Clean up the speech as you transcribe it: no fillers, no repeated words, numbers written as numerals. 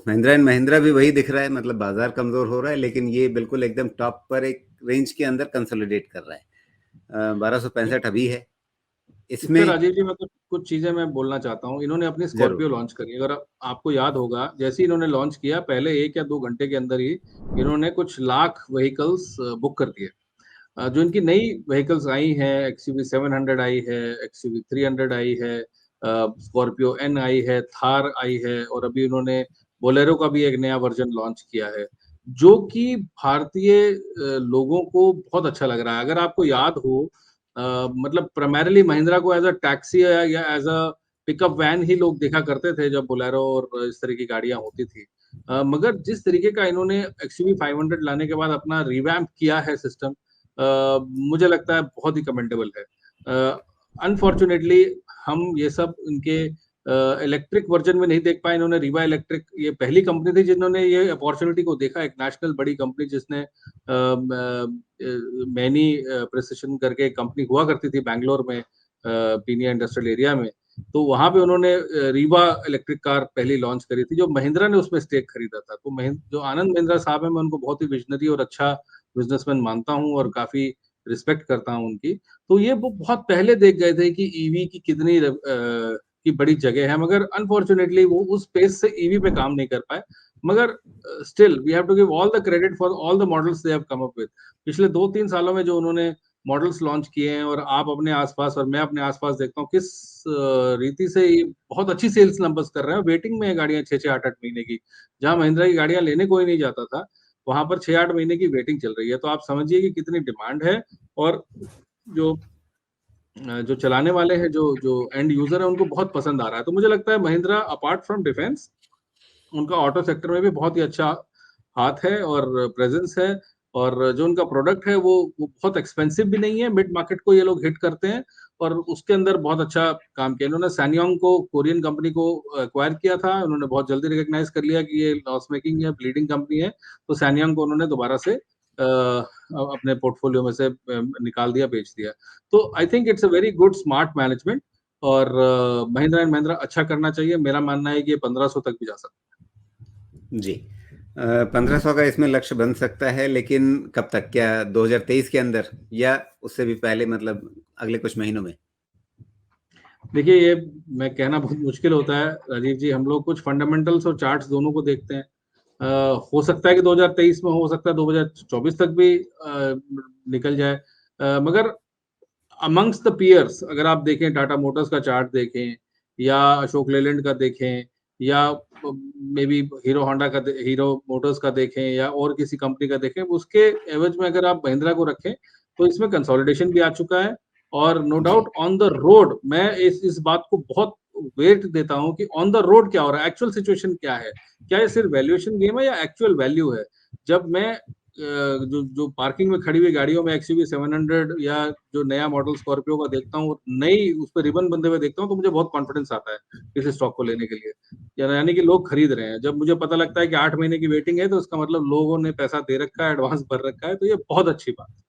Mahindra and Mahindra भी वही दिख रहा है, मतलब बाजार कमजोर हो रहा है, लेकिन ये बिल्कुल एकदम टॉप पर एक रेंज के अंदर कंसोलिडेट कर रहा है। 1265 अभी है इस पे इसमें। राजीव जी, मैं कुछ चीजें मैं बोलना चाहता हूँ। इन्होंने अपनी जरूर। स्कॉर्पियो लॉन्च करी, अगर आपको याद होगा, जैसे ही इन्होंने लॉन्च किया पहले 1 या 2 घंटे के अंदर ही इन्होंने कुछ लाख व्हीकल्स बुक कर दिए। जो इनकी नई व्हीकल्स आई हैं, एक्सयूवी 700 आई है, एक्सयूवी 300 आई है, स्कॉर्पियो एन आई है, थार आई है, और अभी उन्होंने बोलेरो का भी एक नया वर्जन लॉन्च किया है, जो कि भारतीय लोगों को बहुत अच्छा लग रहा है। अगर आपको याद हो, मतलब प्राइमरीली महिंद्रा को एज अ टैक्सी या एज अ पिकअप वैन ही लोग देखा करते थे जब बोलेरो और इस तरह की गाड़ियां होती थी। मगर जिस तरीके का इन्होंने एक्सयूवी 500 लाने के बाद अपना रिवैम्प किया है सिस्टम, मुझे लगता है बहुत ही कमेंडेबल है। अनफॉर्चुनेटली हम ये सब इनके इलेक्ट्रिक वर्जन में नहीं देख पाए। इन्होंने रीवा इलेक्ट्रिक, ये पहली कंपनी थी जिन्होंने ये अपॉर्चुनिटी को देखा, एक नेशनल बड़ी कंपनी जिसने मैनी प्रिसिशन करके एक कंपनी हुआ करती थी बैंगलोर में, पीनिया इंडस्ट्रियल एरिया में। तो वहां पे उन्होंने रीवा इलेक्ट्रिक कार पहली लॉन्च करी थी, जो महिंद्रा ने उसमें स्टेक खरीदा था। तो जो आनंद महिंद्रा साहब है, मैं उनको बहुत ही विजनरी और अच्छा बिजनेसमैन मानता हूँ और काफी रिस्पेक्ट करता हूँ उनकी। तो ये वो बहुत पहले देख गए थे कि ईवी की कितनी की बड़ी जगह है, मगर अनफॉर्चुनेटली वो उस पेस से ईवी पे काम नहीं कर पाए। मगर still we have to give all the credit for all the models they have come up with. पिछले 2-3 सालों में जो उन्होंने मॉडल्स लॉन्च किए हैं, और आप अपने आसपास और मैं अपने आसपास देखता हूँ किस रीति से ये बहुत अच्छी सेल्स नंबर्स कर रहे हैं। वेटिंग में है गाड़ियां 6-6, 8-8 महीने की। जहां महिंद्रा की गाड़ियां लेने कोई नहीं जाता था, वहां पर 6-8 महीने की वेटिंग चल रही है। तो आप समझिए कि कितनी डिमांड है। और जो जो चलाने वाले हैं, जो जो एंड यूजर है, उनको बहुत पसंद आ रहा है। तो मुझे लगता है महिंद्रा अपार्ट फ्रॉम डिफेंस, उनका ऑटो सेक्टर में भी बहुत ही अच्छा हाथ है और प्रेजेंस है। और जो उनका प्रोडक्ट है वो बहुत एक्सपेंसिव भी नहीं है, मिड मार्केट को ये लोग हिट करते हैं, और उसके अंदर बहुत अच्छा काम किया। इन्होंने सैनयोंग को, कोरियन कंपनी को एक्वायर किया था, उन्होंने बहुत जल्दी रिकॉग्नाइज कर लिया कि ये लॉस मेकिंग या ब्लीडिंग कंपनी है। तो सैनयोंग को उन्होंने दोबारा से अपने पोर्टफोलियो में से निकाल दिया, बेच दिया। तो I think it's a very good smart management. और महिंद्रा एंड महिंद्रा अच्छा करना चाहिए। मेरा मानना है कि ये 1500 तक भी जा सकता है। जी। 1500 का इसमें लक्ष्य बन सकता है, लेकिन कब तक? क्या 2023 के अंदर या उससे भी पहले, मतलब अगले कुछ महीनों में? देखिए, ये मैं कहना बहुत मुश्किल होता है राजीव जी। हम लोग कुछ फंडामेंटल्स और चार्ट्स दोनों को देखते हैं। हो सकता है कि 2023 में, हो सकता है 2024 तक भी निकल जाए। मगर अमंग्स द पीयर्स अगर आप देखें, टाटा मोटर्स का चार्ट देखें, या अशोक लेलैंड का देखें, या मे बी हीरो होंडा का, हीरो मोटर्स का देखें, या और किसी कंपनी का देखें, उसके एवज में अगर आप महिंद्रा को रखें, तो इसमें कंसोलिडेशन भी आ चुका है। और नो जी। डाउट ऑन द रोड, मैं इस बात को बहुत वेट देता हूं कि ऑन द रोड क्या हो रहा है, एक्चुअल सिचुएशन क्या है। क्या ये सिर्फ वैल्यूएशन गेम है या एक्चुअल वैल्यू है। जब मैं जो जो पार्किंग में खड़ी हुई गाड़ियों में एक्सयूवी 700 या जो नया मॉडल स्कॉर्पियो का देखता हूँ, नई उस पर रिबन बंधे हुए देखता हूँ, तो मुझे बहुत कॉन्फिडेंस आता है इस स्टॉक को लेने के लिए। यानी कि लोग खरीद रहे हैं। जब मुझे पता लगता है कि 8 महीने की वेटिंग है, तो इसका मतलब लोगों ने पैसा दे रखा है, एडवांस भर रखा है, तो ये बहुत अच्छी बात है।